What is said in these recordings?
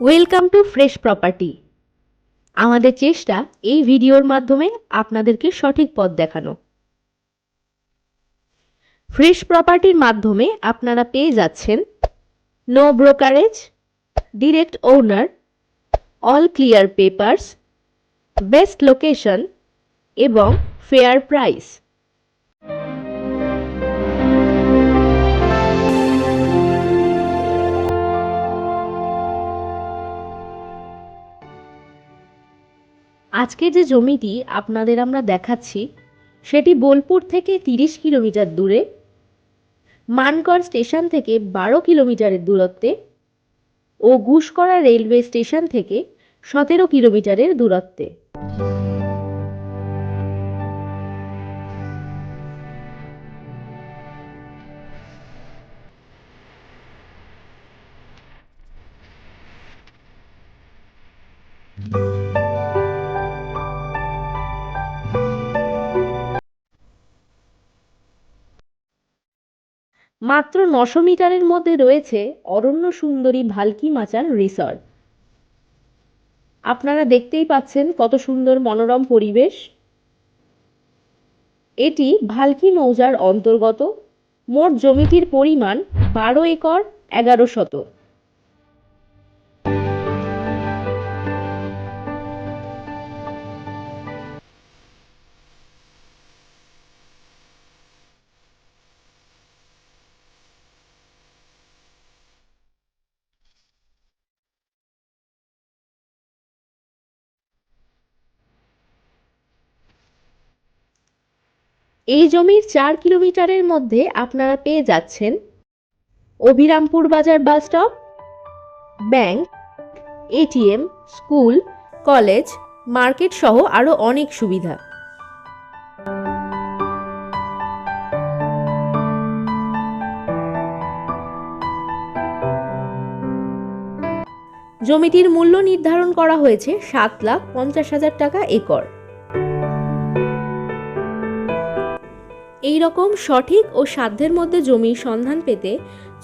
Welcome to fresh property. আমাদের চেষ্টা এই ভিডিওর মাধ্যমে আপনাদেরকে সঠিক পথ দেখানো। ফ্রেশ প্রপার্টির মাধ্যমে আপনারা পেয়ে যাচ্ছেন no brokerage, direct owner, all clear papers, best location এবং ফেয়ার প্রাইস। আজকে যে জমিটি আপনাদের আমরা দেখাচ্ছি সেটি বোলপুর থেকে 30 কিলোমিটার দূরে, মানকর স্টেশন থেকে 12 কিলোমিটারের দূরত্বে ও গুসকরা রেলওয়ে স্টেশন থেকে 17 কিলোমিটারের দূরত্বে। মাত্র 900 মিটারের মধ্যে রয়েছে অরণ্য সুন্দরী ভালকি মাচার রিসর্ট। আপনারা দেখতেই পাচ্ছেন কত সুন্দর মনোরম পরিবেশ। এটি ভালকি মৌজার অন্তর্গত। মোট জমিটির পরিমাণ 12 একর 11 শতক। এই জমির 4 কিলোমিটারের মধ্যে আপনারা পেয়ে যাচ্ছেন অভিরামপুর বাজার bus stop, bank, ATM, school, college, market সহ আরও অনেক সুবিধা। জমিটির মূল্য নির্ধারণ করা হয়েছে 7,50,000 টাকা একর। এই রকম সঠিক ও সাধ্যের মধ্যে জমির সন্ধান পেতে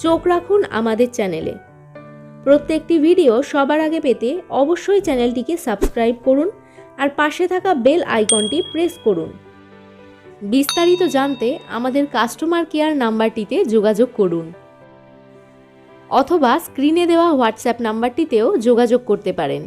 চোখ রাখুন আমাদের চ্যানেলে। প্রত্যেকটি ভিডিও সবার আগে পেতে অবশ্যই চ্যানেলটিকে সাবস্ক্রাইব করুন আর পাশে থাকা বেল আইকনটি প্রেস করুন। বিস্তারিত জানতে আমাদের কাস্টমার কেয়ার নাম্বারটিতে যোগাযোগ করুন অথবা স্ক্রিনে দেওয়া হোয়াটসঅ্যাপ নাম্বারটিতেও যোগাযোগ করতে পারেন।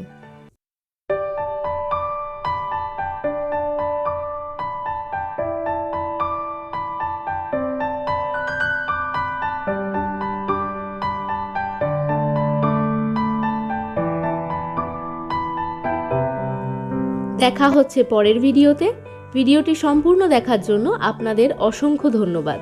দেখা হচ্ছে পরের ভিডিওতে। ভিডিওটি সম্পূর্ণ দেখার জন্য আপনাদের অসংখ্য ধন্যবাদ।